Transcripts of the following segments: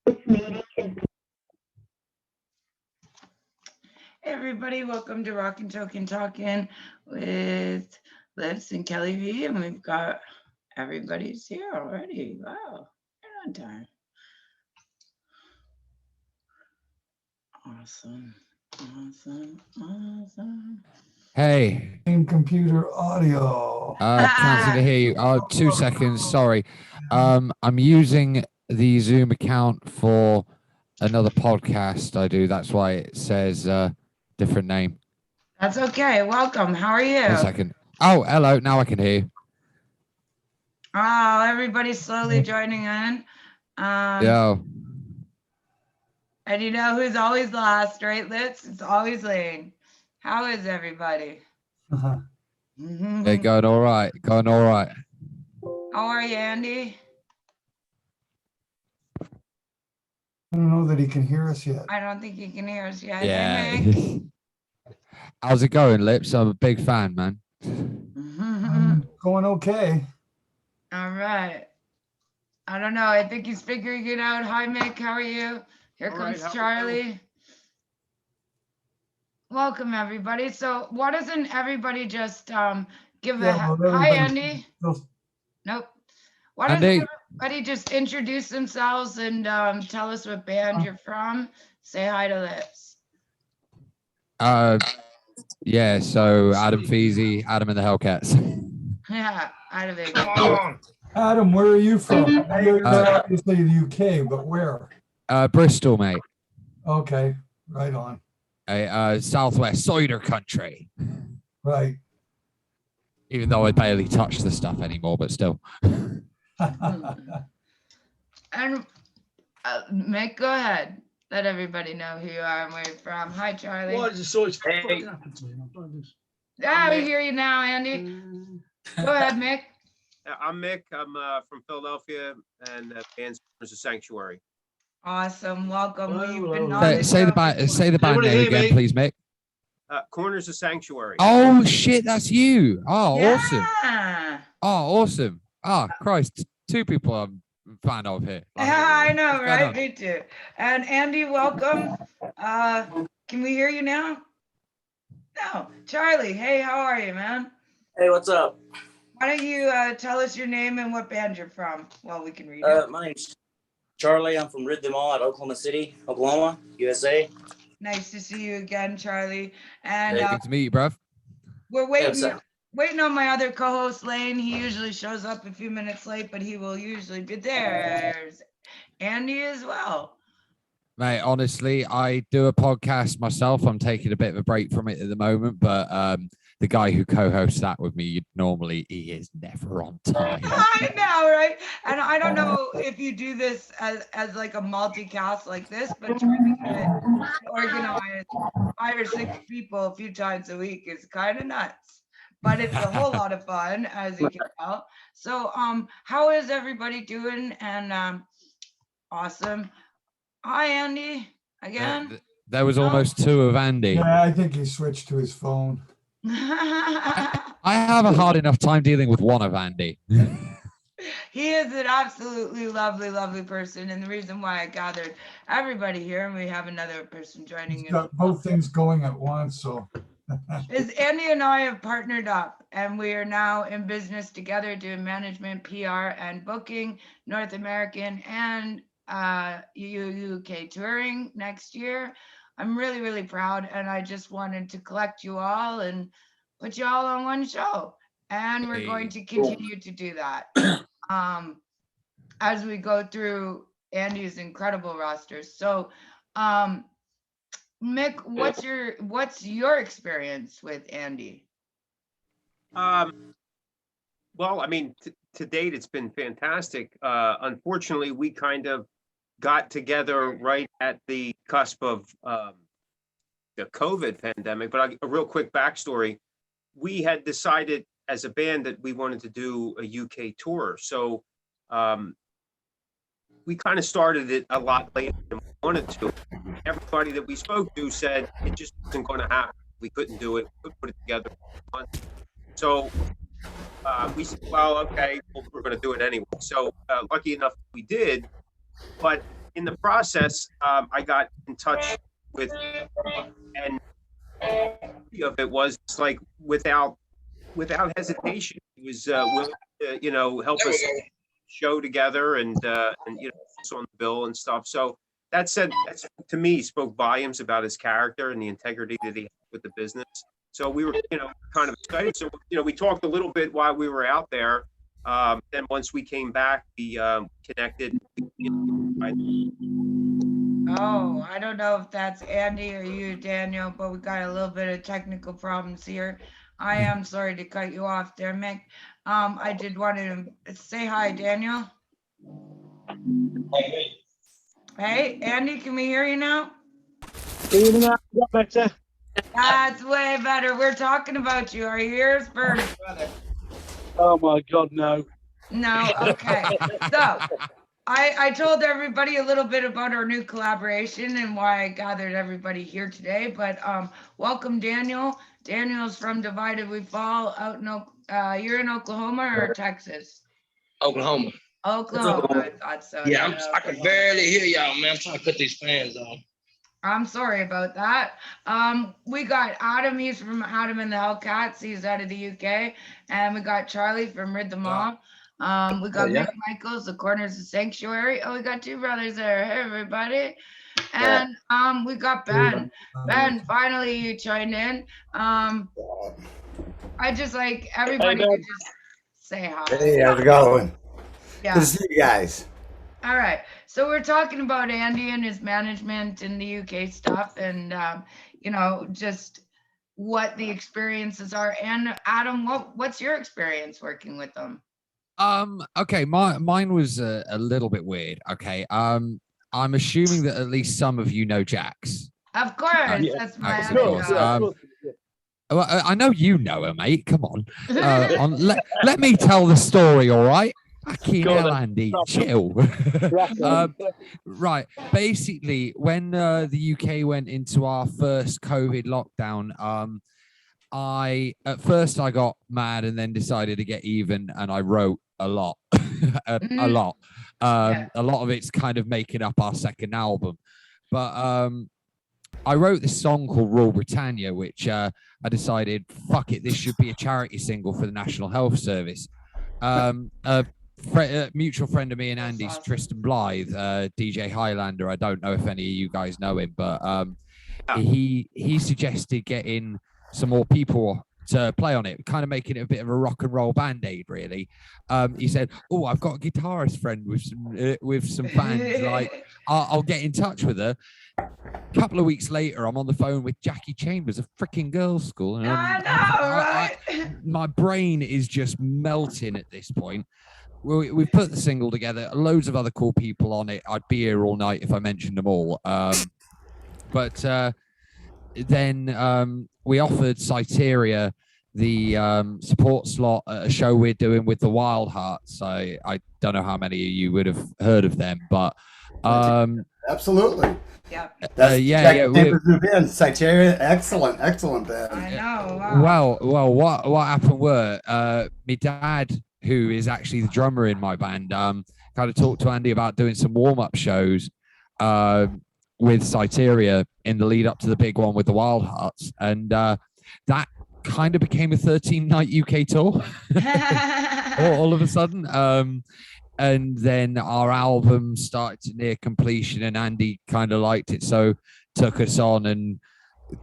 Hey everybody, welcome to Rockin' Token Talking with Liz and Kelly V, and we've got everybody's here already. Wow, right on time. Awesome, awesome. Hey, In computer audio. can't seem to hear you. Oh, 2 seconds. Sorry. I'm using the Zoom account for another podcast I do. That's why it says different name. That's okay. Welcome. How are you? 1 second. Oh, hello. Now I can hear you. Oh, everybody's slowly joining in. Yo. And you know who's always last, right, Liz? It's always Lane. How is everybody? Hey, going all right. Going all right. How are you, Andy? I don't know that he can hear us yet. I don't think you can hear us yet. Yeah. Hey, Mick. How's it going, Lips? I'm a big fan, man. Going okay. All right. I don't know. I think he's figuring it out. Hi, Mick. How are you? Here All comes right, how Charlie. Welcome, everybody. So why doesn't everybody just give a Yeah, well, hi, everybody- Andy? Just- Nope. Why doesn't Andy. everybody just introduce themselves and tell us what band you're from? Say hi to Lips. Yeah, so Adam Feezy, Adam and the Hellcats. Yeah, out of it. Adam, where are you from? You're obviously the UK, but where? Bristol, mate. Okay, right on. Southwest cider country. Right. Even though I barely touch the stuff anymore, but still. And Mick, go ahead. Let everybody know who you are and where you're from. Hi, Charlie. Why does it always Hey. fucking happen to me? I'm trying to- Yeah, we hear you now, Andy. Go ahead, Mick. I'm Mick. I'm from Philadelphia, and the band's is a Sanctuary. Awesome. Welcome. Hello, You've been hello. on the Say the show band before. say the band Everybody name hear again, me? please, Mick. Corners of Sanctuary. Oh shit, that's you. Oh, awesome. Yeah. Oh, awesome. Oh, Christ. Two people I'm a fan of here. Yeah, I know, What's going right? on? Me too. And Andy, welcome. Can we hear you now? No. Charlie, hey, how are you, man? Hey, what's up? Why don't you tell us your name and what band you're from? Well, we can read it. My name's Charlie. I'm from Rid Them All at Oklahoma City, Oklahoma, USA. Nice to see you again, Charlie. And Good to meet you, bruv. we're what's waiting up? waiting on my other co-host Lane. He usually shows up a few minutes late, but he will usually be there. There's Andy as well. Mate, honestly, I do a podcast myself. I'm taking a bit of a break from it at the moment, but the guy who co-hosts that with me, he is never on time. I know, right? And I don't know if you do this as like a multicast like this, but trying to organize 5 or 6 people a few times a week is kind of nuts. But it's a whole lot of fun, as you can tell. So, how is everybody doing? And awesome. Hi, Andy. Again. There was almost 2 of Andy. Yeah, I think he switched to his phone. I have a hard enough time dealing with one of Andy. He is an absolutely lovely, lovely person. And the reason why I gathered everybody here, and we have another person joining He's in, got both things going at once, so. is Andy and I have partnered up, and we are now in business together doing management, PR, and booking, North American and UK touring next year. I'm really, really proud, and I just wanted to collect you all and put you all on one show. And we're going to continue to do that as we go through Andy's incredible rosters. So, Mick, what's your experience with Andy? Well, I mean, to date, it's been fantastic. Unfortunately, we kind of got together right at the cusp of the COVID pandemic. But a real quick backstory: we had decided as a band that we wanted to do a UK tour, so we kind of started it a lot later than we wanted to. Everybody that we spoke to said it just wasn't going to happen. We couldn't do it. We couldn't put it together. So we said, well, okay, well, we're going to do it anyway. So lucky enough we did. But in the process, I got in touch with, and of it was like without hesitation, he was willing to help us show together and also on the bill and stuff. So that's to me spoke volumes about his character and the integrity that he had with the business. So we were kind of excited. So we talked a little bit while we were out there. Then once we came back, we connected. Oh, I don't know if that's Andy or you, Daniel, but we got a little bit of technical problems here. I am sorry to cut you off there, Mick. I did want to say hi, Daniel. Hey, Andy, can we hear you now? Better. That's way better. We're talking about you. Are you here, brother? Oh my God, no. No, okay. So I told everybody a little bit about our new collaboration and why I gathered everybody here today, but welcome, Daniel. Daniel's from Divided We Fall out in, you're in Oklahoma or Texas? Oklahoma. Oklahoma, I thought so. Yeah, I can barely hear y'all, man. I'm trying to cut these fans on. I'm sorry about that. We got Adam, he's from Adam and the Hellcats, he's out of the UK. And we got Charlie from Rid the Mob. We got Mick Michaels, the Corners of Sanctuary. Oh, we got two brothers there. Hey, everybody. And we got Ben. Ben, finally you joined in. I just like everybody to just say hi. Hey, how's it going? Yeah. Good to see you guys. All right. So we're talking about Andy and his management and the UK stuff and, just what the experiences are. And Adam, what's your experience working with them? Okay, mine was a little bit weird. Okay. I'm assuming that at least some of you know Jax. Of course. Yeah. That's my Of course. Well, I know you know her, mate. Come on. Let me tell the story, all right? Fucking hell, Andy, chill. Right. Basically, when the UK went into our first COVID lockdown, at first I got mad and then decided to get even, and I wrote a lot, a lot. A lot of it's kind of making up our second album, but I wrote this song called Rule Britannia, which I decided, fuck it, this should be a charity single for the National Health Service. A mutual friend of me and Andy's, Tristan Blythe, DJ Highlander. I don't know if any of you guys know him, but he suggested getting some more people to play on it, kind of making it a bit of a rock and roll band-aid, really. He said, "Oh, I've got a guitarist friend with some fans. Like, I'll get in touch with her." A couple of weeks later, I'm on the phone with Jackie Chambers of freaking Girls' School, and my brain is just melting at this point. We've put the single together, loads of other cool people on it. I'd be here all night if I mentioned them all. But then we offered Cyteria the support slot at a show we're doing with the Wild Hearts. I don't know how many of you would have heard of them, but Absolutely. Yeah. Cyteria, excellent band. I know. Wow. Well, what happened were my dad, who is actually the drummer in my band, kind of talked to Andy about doing some warm-up shows with Cyteria in the lead up to the big one with the Wild Hearts, and that kind of became a 13-night UK tour all of a sudden. And then our album started to near completion, and Andy kind of liked it, so took us on, and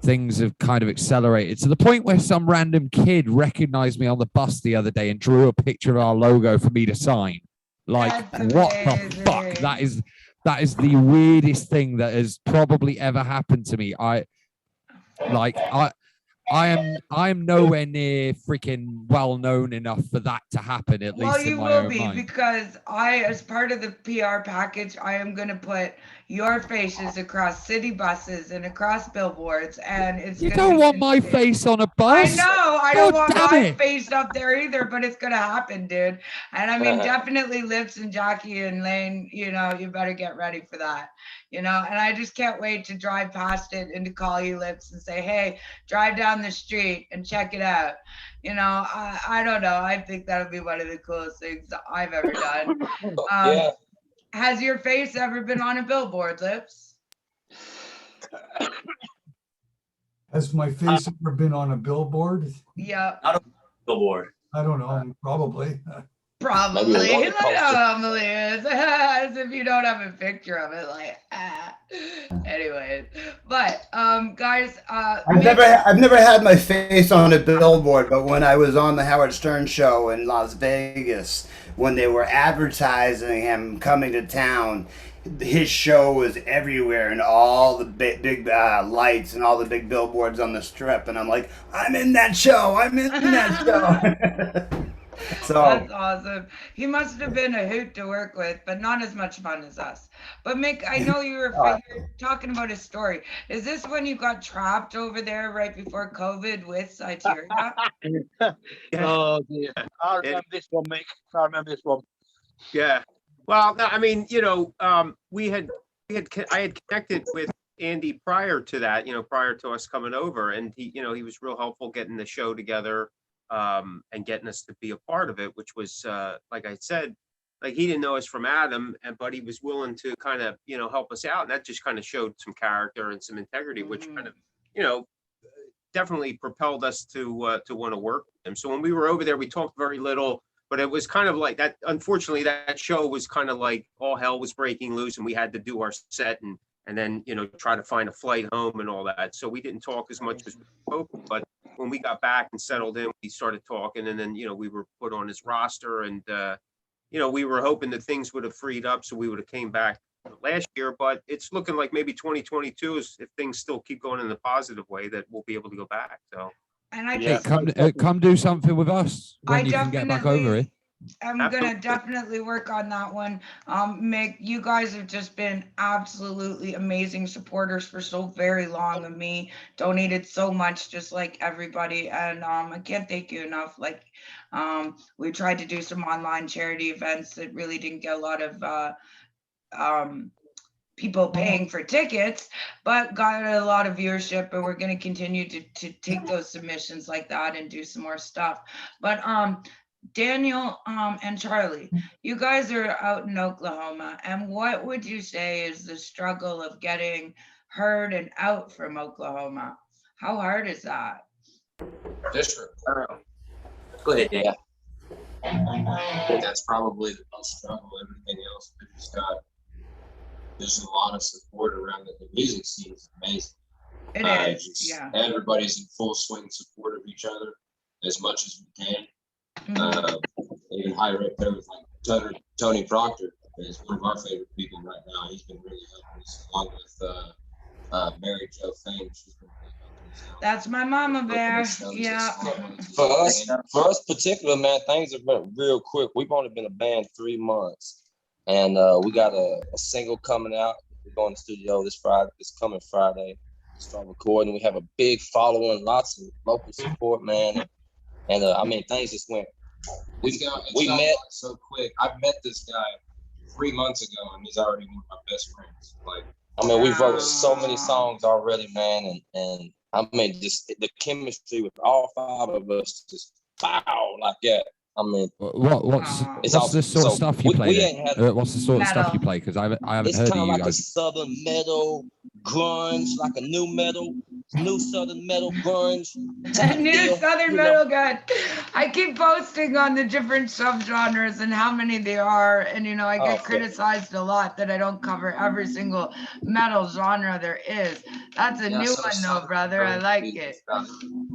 things have kind of accelerated to the point where some random kid recognized me on the bus the other day and drew a picture of our logo for me to sign. Like, That's what amazing. the fuck? That is the weirdest thing that has probably ever happened to me. I am nowhere near freaking well known enough for that to happen, at least in my own mind. Because as part of the PR package, I am going to put your faces across city buses and across billboards, and it's. You don't want my face on a bus. I know. I don't want damn my it. face up there either, but it's going to happen, dude. And I mean, definitely Lips and Jackie and Lane. You better get ready for that. And I just can't wait to drive past it and to call you, Lips, and say, hey, drive down the street and check it out. I don't know. I think that'll be one of the coolest things I've ever done. Has your face ever been on a billboard, Lips? Has my face ever been on a billboard? Yeah, Billboard. I don't know, probably. probably. Maybe a roller Like, coaster. probably is. As if you don't have a picture of it, like, Anyways, but guys, I've never had my face on a billboard, but when I was on the Howard Stern show in Las Vegas, when they were advertising him coming to town, his show was everywhere and all the big lights and all the big billboards on the strip, and I'm like, I'm in that show. I'm in that show. So that's awesome. He must have been a hoot to work with, but not as much fun as us. But Mick, I know you were talking about a story. Is this when you got trapped over there right before COVID with Cyteria? Oh dear. I remember this one, Mick. I remember this one. Yeah. Well, no, I mean, you know, I had connected with Andy prior to that, you know, prior to us coming over, and he, you know, he was real helpful getting the show together, and getting us to be a part of it, which was, like I said, like he didn't know us from Adam, but he was willing to kind of, you know, help us out. And that just kind of showed some character and some integrity, which kind of, you know, definitely propelled us to want to work with him. So when we were over there, we talked very little, but it was kind of like that. Unfortunately, that show was kind of like all hell was breaking loose, and we had to do our set and then, you know, try to find a flight home and all that. So we didn't talk as much as we hoped, but when we got back and settled in, we started talking, and then, you know, we were put on his roster, and, you know, we were hoping that things would have freed up, so we would have came back last year, but it's looking like maybe 2022 is, if things still keep going in the positive way, that we'll be able to go back. So. And I Hey, just, come do something with us when I you can get back over definitely, here. I'm gonna definitely work on that one. Mick, you guys have just been absolutely amazing supporters for so very long of me. Donated so much, just like everybody, and I can't thank you enough. Like, we tried to do some online charity events that really didn't get a lot of people paying for tickets, but got a lot of viewership, and we're going to continue to take those submissions like that and do some more stuff. But Daniel and Charlie, you guys are out in Oklahoma, and what would you say is the struggle of getting heard and out from Oklahoma? How hard is that? District. Go ahead, Dan. That's probably the most struggle. Everything else, we just got. There's a lot of support around it. The music scene is amazing. It is, yeah. Everybody's in full swing support of each other as much as we can. Even higher up there with like Tony Proctor is one of our favorite people right now. He's been really helping us, along with Mary Jo Fame. She's been really helping us out. That's my mama bear. Yeah. For us particular, man, things have been real quick. We've only been a band 3 months, and we got a single coming out. We're going to the studio this coming Friday. Start recording. We have a big following, lots of local support, man. And I mean, things just went. We met so quick. I met this guy 3 months ago, and he's already one of my best friends. Like, I mean, we wrote so many songs already, man, and I mean, just the chemistry with all 5 of us, just pow like that. I mean, what's the sort of stuff you play? What's the sort of stuff you play? Because I haven't heard of you guys. It's kind of like a southern metal grunge, like a new southern metal grunge. New southern metal good. I keep posting on the different subgenres and how many there are, and you know, I get criticized a lot that I don't cover every single metal genre there is. That's a new one though, brother. I like it.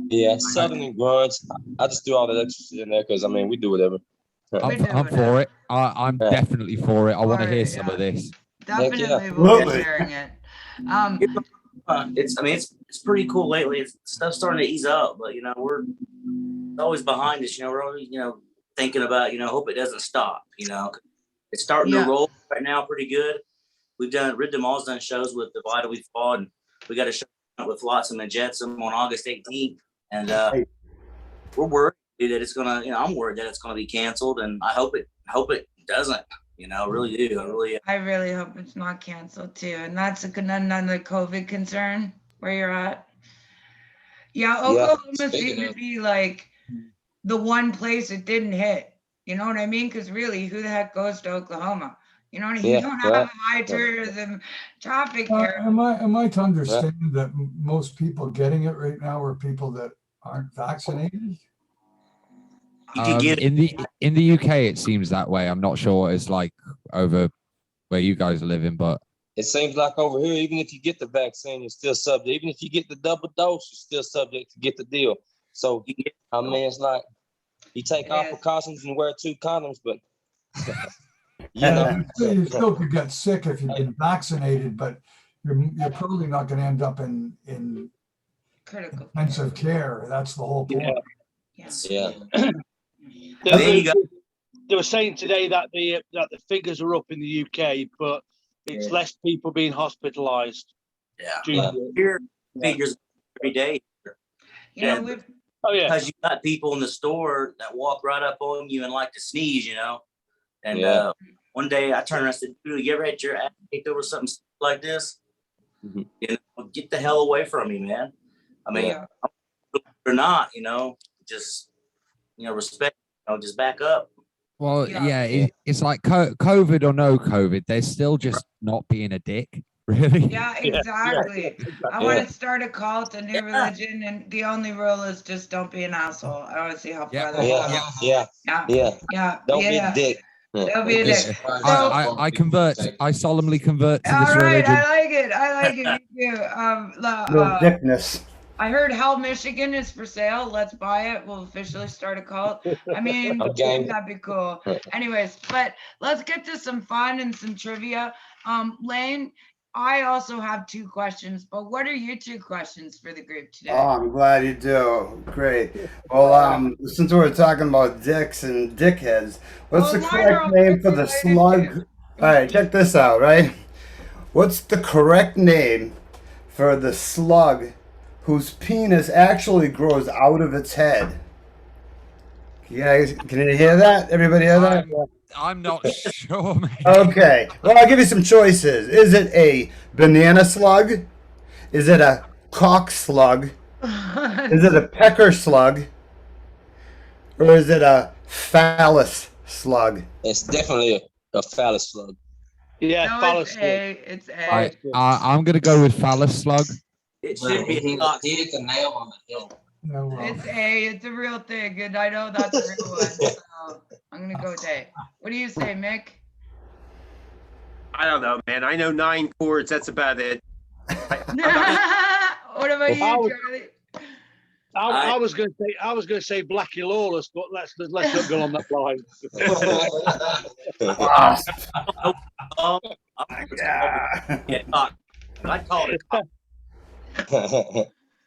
Yeah, southern and grunge. I just do all that extra shit in there because I mean, we do whatever. I'm for it. I'm definitely for it. I want to hear some of this. Definitely will be sharing it. It's pretty cool lately. Stuff's starting to ease up, but you know, we're always behind us. You know, we're always, you know, thinking about, you know, hope it doesn't stop. You know, it's starting to roll right now pretty good. We've done Rid Them All's done shows with Divided We Fall, and we got a show with Flotsam and Jetsam on August 18th, and we're worried that it's gonna, you know, I'm worried that it's gonna be canceled, and I hope it doesn't. You know, I really do. I really hope it's not canceled too. And that's another COVID concern where you're at. Yeah, Oklahoma seemed to be like the one place it didn't hit. You know what I mean? Because really, who the heck goes to Oklahoma? You know, Yeah, you don't have right. high tourism traffic here. Am I to understand that most people getting it right now are people that aren't vaccinated? You could get it. In the UK, it seems that way. I'm not sure what it's like over where you guys are living, but It seems like over here, even if you get the vaccine, you're still subject. Even if you get the double dose, you're still subject to get the deal. So, I mean, it's like you take all precautions and wear 2 condoms, but you know. You still could get sick if you've been vaccinated, but you're probably not going to end up in Critical intensive care. That's the whole point. Yeah. They were saying today that the figures are up in the UK, but it's less people being hospitalised. Here, figures every day. You know, we've Because you got people in the store that walk right up on you and like to sneeze, you know. And one day I turned around and said, "Dude, you ever had your ass kicked over something like this? You know, get the hell away from me, man." I mean, or not, you know, just respect, just back up. well, it's like COVID or no COVID. They're still just not being a dick, really. Yeah, exactly. I want to start a cult, a new religion, and the only rule is just don't be an asshole. I want to see how far that goes. Don't be a dick. Don't be a dick. I convert. I solemnly convert to All this right, religion. I like it. Me too. Little dickness. I heard Hell, Michigan is for sale. Let's buy it. We'll officially start a cult. I mean, Okay. that'd be cool. Anyways, but let's get to some fun and some trivia. Lane, I also have 2 questions, but what are your 2 questions for the group today? Oh, I'm glad you do. Great. Well, since we're talking about dicks and dickheads, what's the correct name for the slug? All right, check this out, right? What's the correct name for the slug whose penis actually grows out of its head? You guys, can you hear that? Everybody hear that? I'm not sure, man. Okay. Well, I'll give you some choices. Is it a banana slug? Is it a cock slug? Is it a pecker slug? Or is it a phallus slug? It's definitely a phallus slug. Yeah, No, phallus it's slug. A. It's A. I'm gonna go with phallus slug. It should be a cock. He hit the nail on the head. No, well, It's A. It's a real thing, and I know that's a real one. So I'm gonna go with A. What do you say, Mick? I don't know, man. I know 9 chords. That's about it. What about you, Charlie? I was going to say Blackie Lawless, but let's not go on that line. I called it.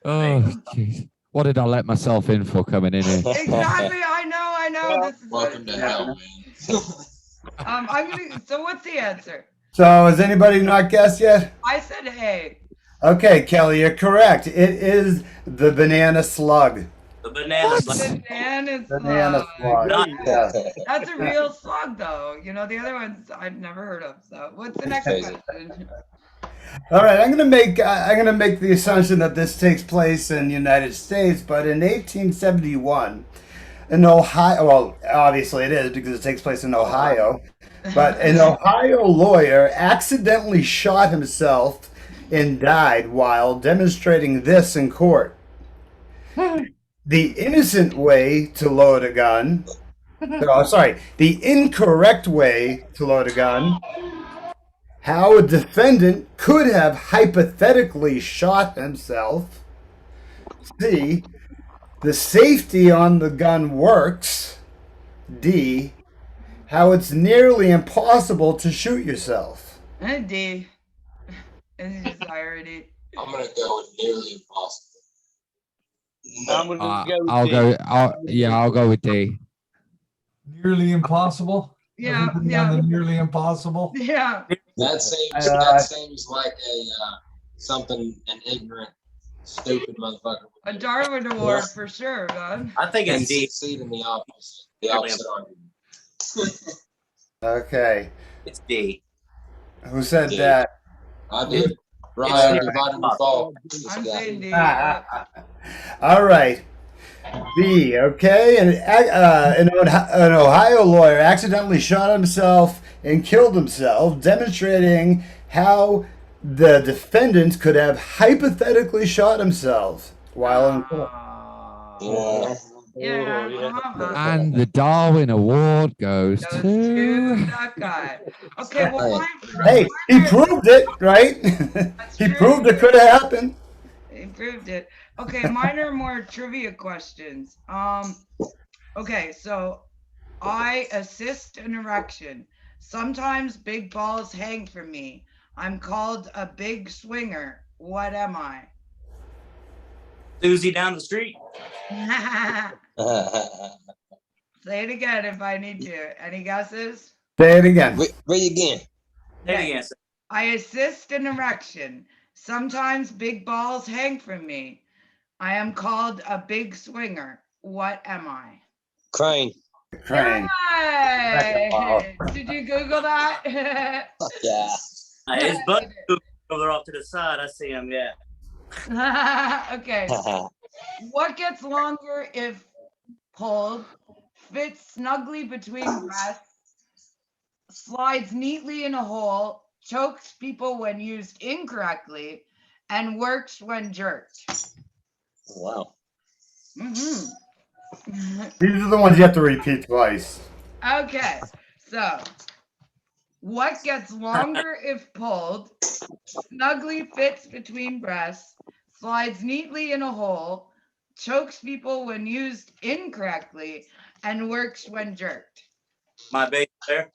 Oh, jeez. What did I let myself in for coming in here? Exactly. I know. This is what Welcome it's to hell, about. man. So what's the answer? So, has anybody not guessed yet? I said A. Okay, Kelly, you're correct. It is the banana slug. The banana slug. Banana slug. Slug. Yeah. That's a real slug, though. You know, the other ones I've never heard of. So, what's the next question? All right, I'm gonna make the assumption that this takes place in the United States, but in 1871, in Ohio, well, obviously it is because it takes place in Ohio, but an Ohio lawyer accidentally shot himself and died while demonstrating this in court. The innocent way to load a gun, the incorrect way to load a gun, how a defendant could have hypothetically shot himself. C, the safety on the gun works. D, how it's nearly impossible to shoot yourself. D. It's just already. I'm gonna go with nearly impossible. I'm going to I'll go with D. nearly impossible. Yeah, Everybody yeah. on the nearly impossible. Yeah. That seems like something an ignorant, stupid motherfucker A would do. Darwin Award for sure, man. I think And it's D. succeed in the opposite argument. Okay, It's D. who said D. that? I did. Ryan, divided and fall. I'm saying D. All right. B, okay. An Ohio lawyer accidentally shot himself and killed himself, demonstrating how the defendant could have hypothetically shot himself while in court. Yeah. Yeah. And the Darwin Award goes Goes to. that guy. Okay, well, Hey, he proved it, right? He proved it could have happened. He proved it. Okay, mine are more trivia questions. Okay, so I assist an erection. Sometimes big balls hang from me. I'm called a big swinger. What am I? Susie down the street. Say it again if I need to. Any guesses? Say it again. Read again. Say it again. I assist an erection. Sometimes big balls hang from me. I am called a big swinger. What am I? Crane. Crane. Yay! Did you Google that? Yeah. His butt over there off to the side. I see him. Yeah. Okay. What gets longer if pulled, fits snugly between breasts, slides neatly in a hole, chokes people when used incorrectly, and works when jerked? Wow. These are the ones you have to repeat twice. Okay, so what gets longer if pulled, snugly fits between breasts, slides neatly in a hole, chokes people when used incorrectly, and works when jerked? My baby there.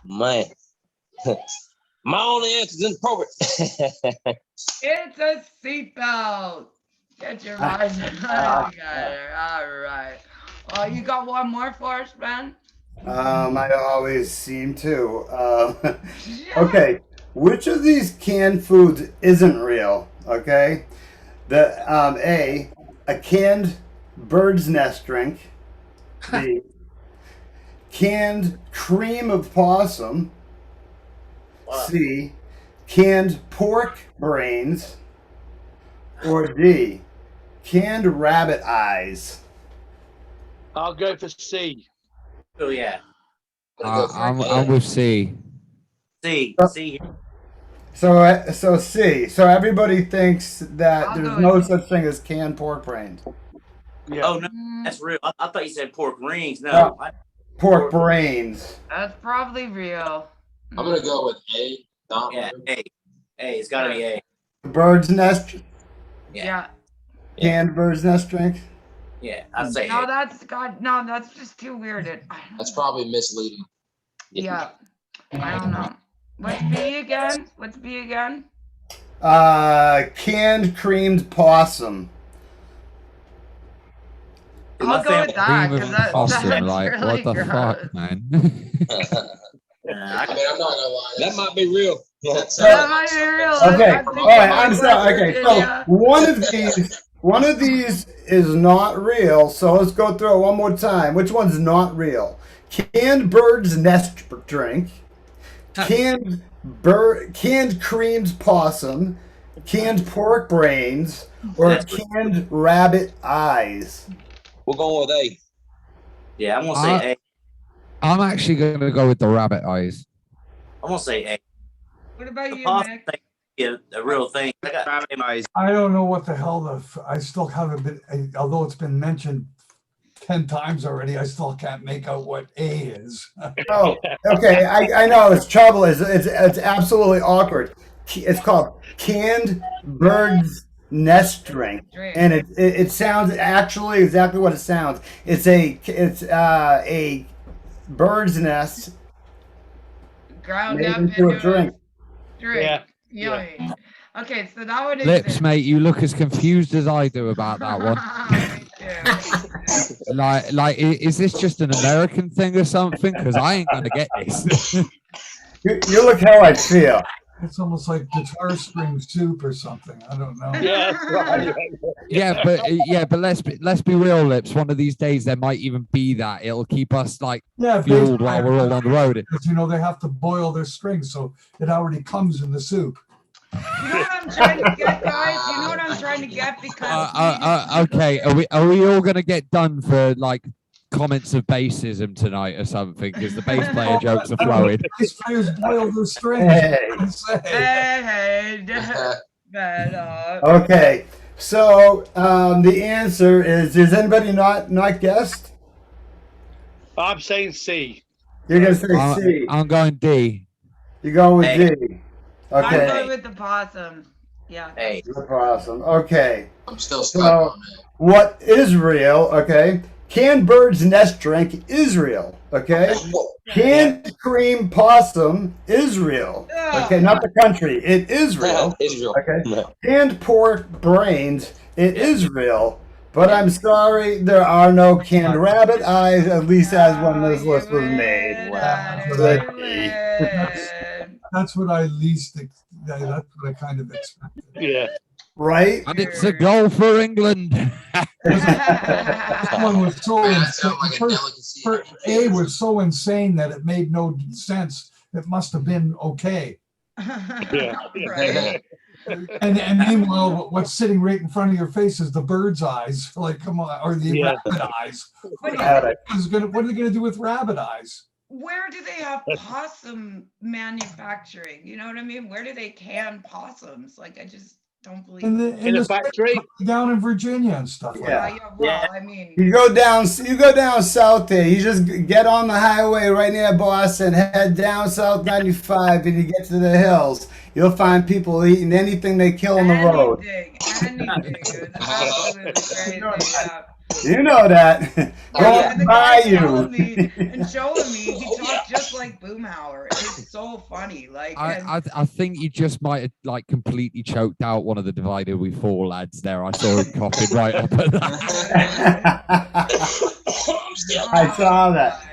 Man. My only answer is inappropriate. It's a seatbelt. Get your eyes together. All right. Oh, you got one more for us, Ben? I always seem to. Okay, which of these canned foods isn't real? Okay, a canned bird's nest drink. B, canned cream of possum. C, canned pork brains. Or D, canned rabbit eyes. I'll go for C. Oh yeah. I'm with C. C. C. So C. So everybody thinks that I'll there's go no with such thing as canned pork brains. Yeah. Oh no, that's real. I thought you said pork rings. No. No. Pork brains. That's probably real. I'm gonna go with A. Not Yeah. real. A. A. It's got to be A. Bird's nest. Yeah. Canned bird's nest drink. Yeah. I'd say No, A. that's just too weird. That's probably misleading. Yeah. I don't know. What's B again? What's B again? Canned creamed possum. I'll go with that Cream because of possum, that's like, really what the gross. fuck, man? I mean, I'm not gonna lie. That might be real. That might be real. Okay. I'm All thinking right. about I'm sorry. West Okay. So Virginia. one of these is not real. So let's go through it one more time. Which one's not real? Canned bird's nest drink. Canned creamed possum. Canned pork brains. Or canned rabbit eyes. We're going with A. Yeah. I'm gonna say A. I'm actually going to go with the rabbit eyes. I'm gonna say A. What about The you, possum Nick? thing is a real thing. I got Rabbit eyes. I don't know what the hell I still haven't been, although it's been mentioned 10 times already, I still can't make out what A is. Oh, okay. I know it's trouble. It's absolutely awkward. It's called canned bird's nest drink, and it sounds actually exactly what it sounds. It's a bird's nest Ground made up into a drink. Drink. Yeah. Yummy. Okay, so that one is Lips, mate, you look as confused as I do about that one. Like, is this just an American thing or something? Because I ain't gonna get this. You look how I feel. It's almost like guitar string soup or something. I don't know. Yeah. Right. but let's be real, Lips. One of these days there might even be that. It'll keep us like Yeah, fueled while we're all on the road. because they have to boil their strings, so it already comes in the soup. You know what I'm trying to get, guys? You know what I'm trying to get? Because Okay, are we all gonna get done for like comments of bassism tonight or something because the bass player jokes are flowing. Bass players boil their strings. Hey, but, Okay, so the answer is anybody not guessed? I'm saying C. You're gonna say C. I'm going D. You're going with Hey. D. I'm Okay. going with the possum. Yeah. Hey. No problem. Okay. I'm still stuck So, on that. what is real? Okay. Can bird's nest drink Israel? Okay. Canned cream possum Israel. Okay, not the country. It is real. Israel. Okay. Canned pork brains. It is real. But I'm sorry, there are no canned rabbit eyes, at least as when this list was made. That's what I that's what I kind of expected. Yeah. Right? And it's a goal for England. Someone was so That insane. sounds like a delicacy. A was so insane that it made no sense. It must have been okay. Yeah. Right. And meanwhile, what's sitting right in front of your face is the bird's eyes. Like, come on, or the Yeah. rabbit eyes. But What are they gonna do with rabbit eyes? where do they have possum manufacturing? You know what I mean? Where do they can possums? Like, I just don't believe In it. the In a States, factory. down in Virginia and stuff like Yeah. that. Well, I mean, You go down south there. You just get on the highway right near Boston, head down South 95, and you get to the hills. You'll find people eating anything they kill on the road. anything. It was absolutely crazy. Yeah. You know that. Oh, yeah, Going the by guy telling you. me and showing me, he talked just like Boomhauer. It's so funny. Like, and- I think you just might have like completely choked out one of the Divided We Fall lads there. I saw him coughing right up at that. I saw that.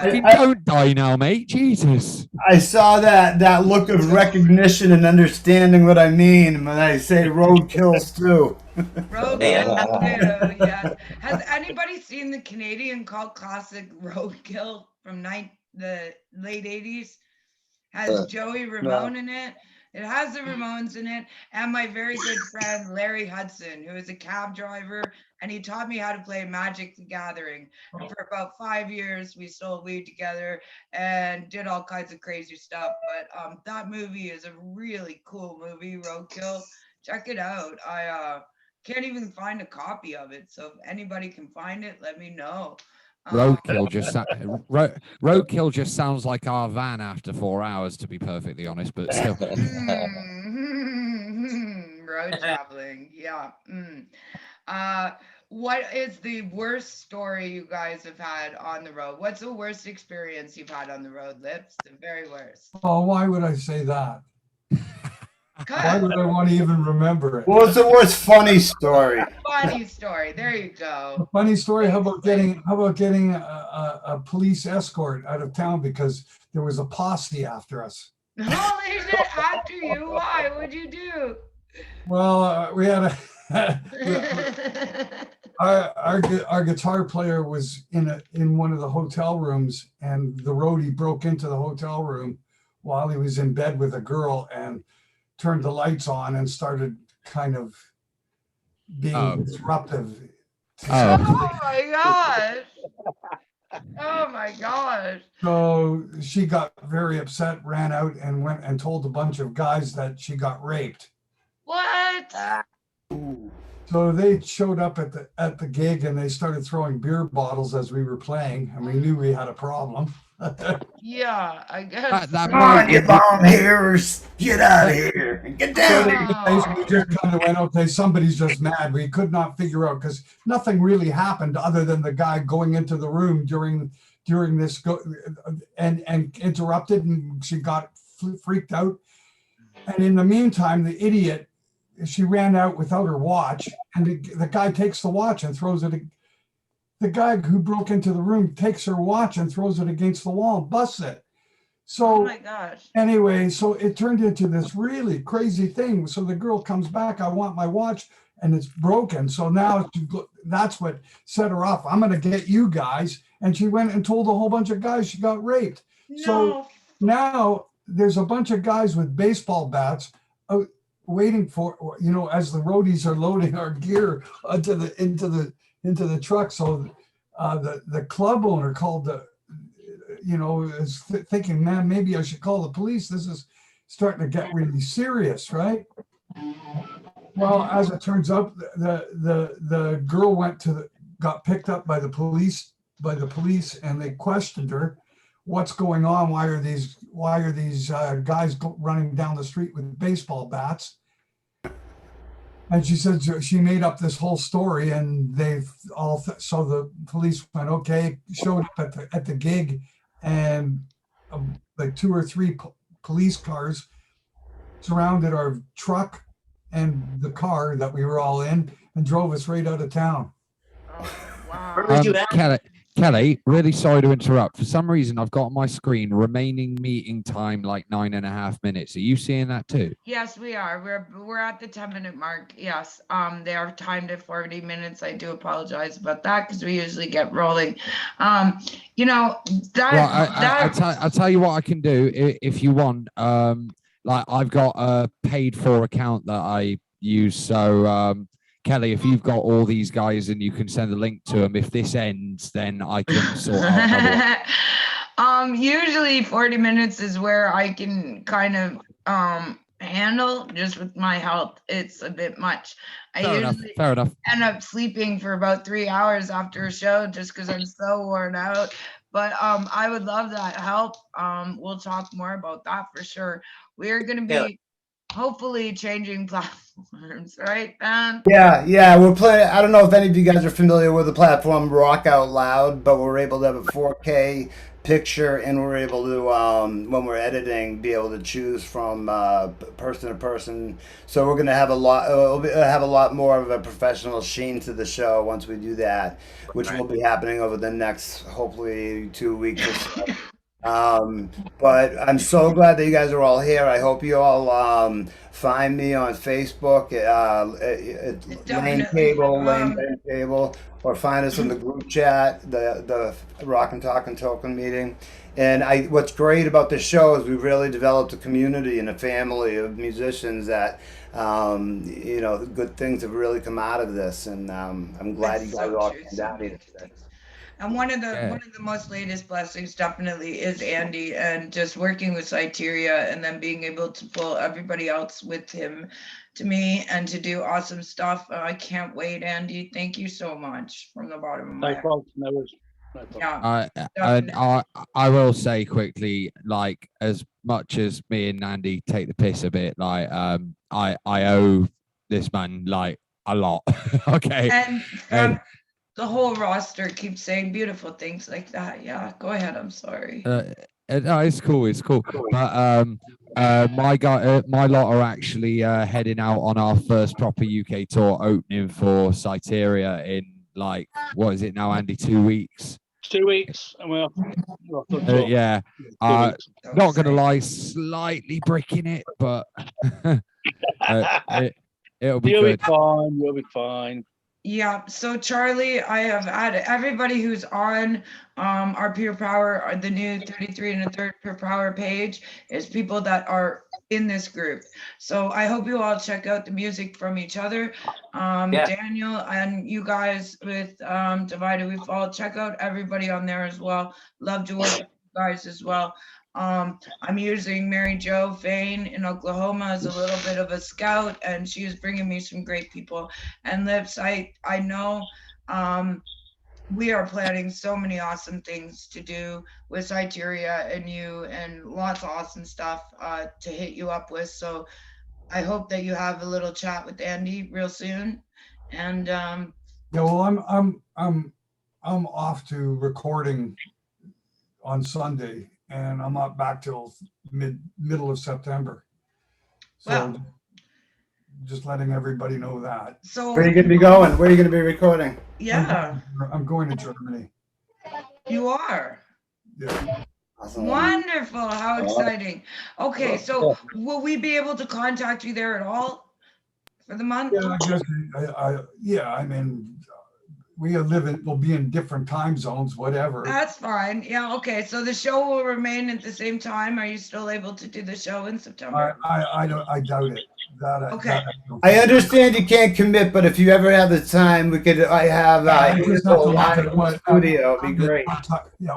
You don't die now, mate. Jesus. I saw that look of recognition and understanding what I mean when I say roadkill stew. Roadkill, yes. Has anybody seen the Canadian cult classic Roadkill from the late 80s? Has Joey Ramone in it. It has the Ramones in it, and my very good friend Larry Hudson, who is a cab driver, and he taught me how to play Magic the Gathering. And for about 5 years, we sold weed together and did all kinds of crazy stuff. But that movie is a really cool movie, Roadkill. Check it out. I can't even find a copy of it, so if anybody can find it, let me know. Roadkill just sounds like our van after 4 hours, to be perfectly honest, but still. Road traveling, yeah. What is the worst story you guys have had on the road? What's the worst experience you've had on the road, Lips? The very worst. Oh, why would I say that? Why would I want to even remember it? What's the worst funny story? Funny story. There you go. Funny story. How about getting a police escort out of town because there was a posse after us? Holy shit! After you, why? What'd you do? Well, we had our guitar player was in one of the hotel rooms, and the roadie broke into the hotel room while he was in bed with a girl and turned the lights on and started kind of being disruptive. Oh my gosh. Oh my gosh. So she got very upset, ran out and went and told a bunch of guys that she got raped. What? So they showed up at the gig and they started throwing beer bottles as we were playing, and we knew we had a problem. Yeah, I guess. Come on, you bomb hearers, get out of here, get down. We just kind of went, okay, somebody's just mad. We could not figure out because nothing really happened other than the guy going into the room during this and interrupted, and she got freaked out. And in the meantime, the idiot, she ran out without her watch, and the guy takes the watch and throws it. The guy who broke into the room takes her watch and throws it against the wall and busts it. So, oh my gosh. Anyway, so it turned into this really crazy thing. So the girl comes back, I want my watch, and it's broken. So now that's what set her off. I'm going to get you guys. And she went and told a whole bunch of guys she got raped. No. So now there's a bunch of guys with baseball bats waiting for, as the roadies are loading our gear into the truck. So the club owner called is thinking, man, maybe I should call the police. This is starting to get really serious, right? Well, as it turns out, the girl got picked up by the police, and they questioned her. What's going on? Why are these guys running down the street with baseball bats? And she said she made up this whole story, and so the police went, okay, showed up at the gig, and like 2 or 3 police cars surrounded our truck and the car that we were all in and drove us right out of town. Oh, wow. Where was you at? Kelly, really sorry to interrupt. For some reason, I've got on my screen remaining meeting time like 9.5 minutes. Are you seeing that too? Yes, we are. We're at the 10-minute mark. Yes. They are timed at 40 minutes. I do apologize about that because we usually get rolling. I'll tell you what I can do if you want. Like I've got a paid for account that I use. So Kelly, if you've got all these guys and you can send a link to them, if this ends, then I can sort out. Usually 40 minutes is where I can kind of handle. Just with my health, it's a bit much. Fair enough. End up sleeping for about 3 hours after a show just because I'm so worn out. But I would love that help. We'll talk more about that for sure. We're going to be hopefully changing platforms, right, Ben? Yeah, we're playing. I don't know if any of you guys are familiar with the platform Rock Out Loud, but we're able to have a 4K picture, and we're able to, when we're editing, be able to choose from person to person. So we're gonna have a lot more of a professional sheen to the show once we do that, which will be happening over the next hopefully 2 weeks or so. But I'm so glad that you guys are all here. I hope you all find me on Facebook, Lane Cable, or find us in the group chat, the Rock and Talk and Token meeting. And what's great about this show is we've really developed a community and a family of musicians that good things have really come out of this. And I'm glad you guys all came down here today. And one of the most latest blessings definitely is Andy, and just working with Cyteria and then being able to pull everybody else with him to me and to do awesome stuff. I can't wait, Andy. Thank you so much from the bottom of my heart. No worries. Yeah. I will say quickly, like, as much as me and Andy take the piss a bit, like I owe this man like a lot. Okay. And the whole roster keeps saying beautiful things like that. Yeah, go ahead. I'm sorry. No, it's cool. But my lot are actually heading out on our first proper UK tour, opening for Cyteria in like, what is it now, Andy? 2 weeks. 2 weeks, and we're off yeah. Not gonna lie, slightly bricking it, but it'll be good. You'll be fine. Yeah, so Charlie, I have added everybody who's on our Pure Power, the new 33 and a third Pure Power page is people that are in this group. So I hope you all check out the music from each other. Daniel and you guys with Divided We Fall, check out everybody on there as well. Love to work with you guys as well. I'm using Mary Jo Fain in Oklahoma as a little bit of a scout, and she is bringing me some great people. And Lips, I know we are planning so many awesome things to do with Cyteria and you, and lots of awesome stuff to hit you up with. So I hope that you have a little chat with Andy real soon. And yeah, well, I'm off to recording on Sunday, and I'm not back till middle of September. So just letting everybody know that. So where are you going to be going? Where are you going to be recording? Yeah. I'm going to Germany. You are? Yeah. Awesome. Wonderful. How exciting. Okay, so will we be able to contact you there at all for the month? Yeah, I mean, we'll be in different time zones, whatever. That's fine. Yeah, okay. So the show will remain at the same time. Are you still able to do the show in September? I doubt it. Okay. I understand you can't commit, but if you ever have the time, I have just have to look live at what studio. It'd be great.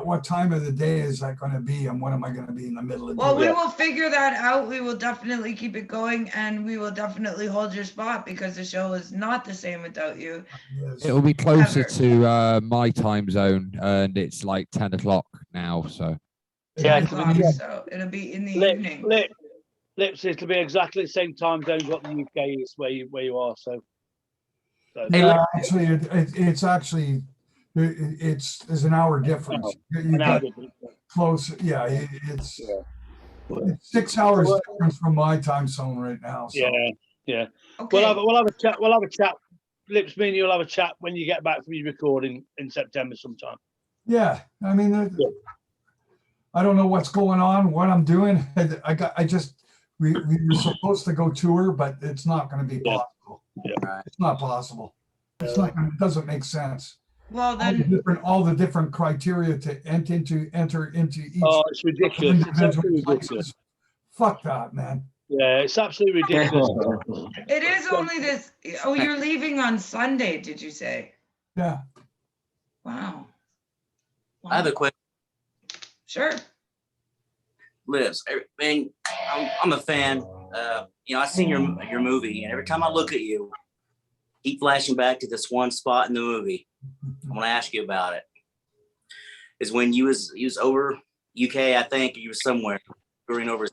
what time of the day is that going to be, and when am I going to be in the middle of Well, doing we it? will figure that out. We will definitely keep it going, and we will definitely hold your spot because the show is not the same without you. Yes. It'll be closer Ever. to my time zone, and it's like 10 o'clock now. So Yeah, 10 o'clock, so it'll be in the evening. Lips, it'll be exactly the same time zone as what the UK is where you are. So Yeah, actually, it's actually there's an hour difference. You an hour get difference. close. Yeah, it's 6 hours difference from my time zone right now. So. Yeah. Okay. We'll have a chat. We'll have a chat. Lips, me and you'll have a chat when you get back from your recording in September sometime. Yeah, I mean, I don't know what's going on, what I'm doing. We were supposed to go tour, but it's not going to be possible. Yeah. It's not possible. It's not. It doesn't make sense. Well, then, All the different criteria to enter into each. Oh, it's ridiculous. It's individual absolutely places. ridiculous. Fuck that, man. Yeah, it's absolutely ridiculous. it is only this. Oh, you're leaving on Sunday, did you say? Yeah. Wow. I have a question. Sure. Liz, man, I'm a fan. I seen your movie, and every time I look at you, keep flashing back to this one spot in the movie. I want to ask you about it. Is when you was over UK, I think you were somewhere touring over.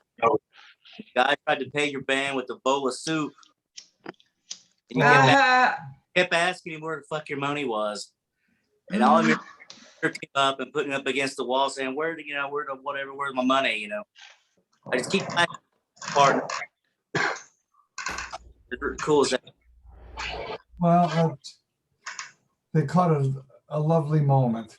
Guy tried to pay your band with a bowl of soup. And you kept asking him where the fuck your money was, and all of your came up and putting up against the wall, saying, "Where's my money?" I just keep my part. It's cool as that. Well, they caught a lovely moment.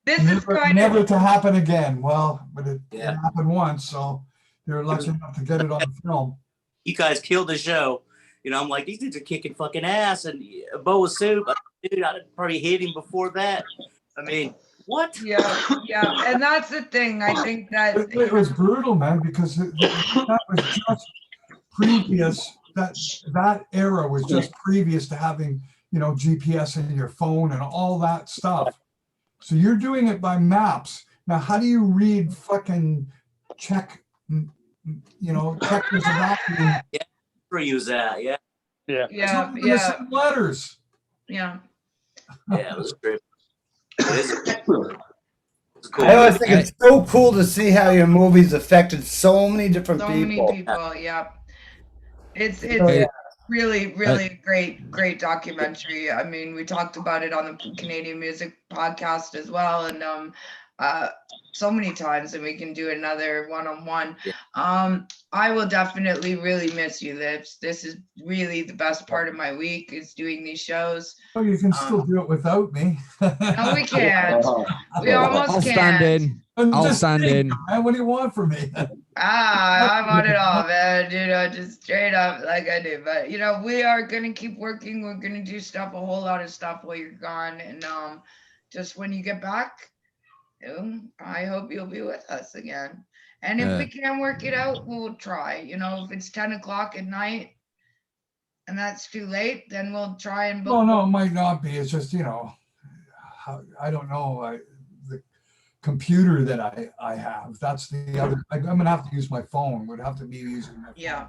This is kind never of to happen again. Well, but it happened once, so they're lucky enough to get it on film. You guys killed the show. I'm like, these dudes are kicking fucking ass, and a bowl of soup. Dude, I'd probably hit him before that. I mean, what? Yeah, and that's the thing. I think that It was brutal, man, because that was just previous. That era was just previous to having GPS in your phone and all that stuff. So you're doing it by maps. Now, how do you read fucking check? Check this out. Where you was at? Yeah. Letters. Yeah. Yeah, it was great. Cool. I always think it's so cool to see how your movies affected so many different people. So many people, yeah. It's really, really great documentary. I mean, we talked about it on the Canadian Music Podcast as well, and so many times, and we can do another one-on-one. I will definitely really miss you, Lips. This is really the best part of my week is doing these shows. Oh, you can still do it without me. No, we can't. We almost can't. I'll stand in. Man, what do you want from me? I want it all, man. Just straight up like I do. But we are gonna keep working. We're gonna do a whole lot of stuff while you're gone, and just when you get back, I hope you'll be with us again. And if we can work it out, we'll try. If it's 10 o'clock at night and that's too late, then we'll try and book. No, it might not be. It's just I don't know. The computer that I have. That's the other. I'm gonna have to use my phone. Would have to be using my phone. Yeah.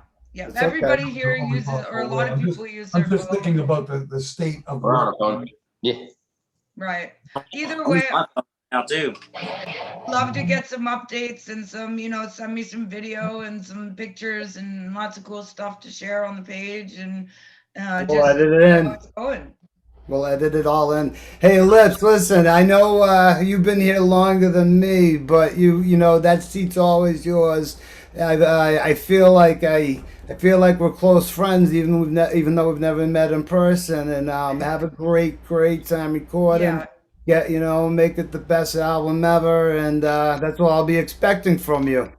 Everybody here uses, or a lot of people use their I'm just phone. thinking about the state of We're on a phone. Yeah. Right. Either way, now too. love to get some updates and some, send me some video and some pictures and lots of cool stuff to share on the page, and We'll edit it in. how it's going. We'll edit it all in. Hey, Lips, listen, I know you've been here longer than me, but you know that seat's always yours. I feel like we're close friends, even though we've never met in person. And have a great time recording. Yeah, make it the best album ever, and that's what I'll be expecting from you.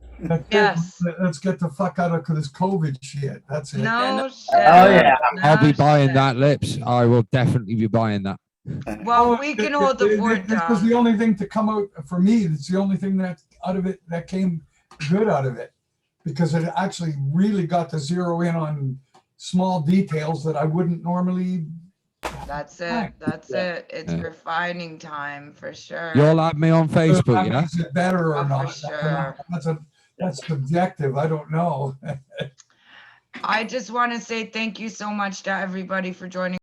Yes. Let's get the fuck out of this COVID shit. That's it. No shit. Oh yeah. I'll be buying that, Lips. I will definitely be buying that. Well, we can hold the fort This was down. the only thing to come out for me. It's the only thing that came good out of it. because it actually really got to zero in on small details that I wouldn't normally. That's it. That's it. It's refining time for sure. You'll add me on Facebook, That you know? makes it better or Oh, for not. sure. That's subjective. I don't know. I just want to say thank you so much to everybody for joining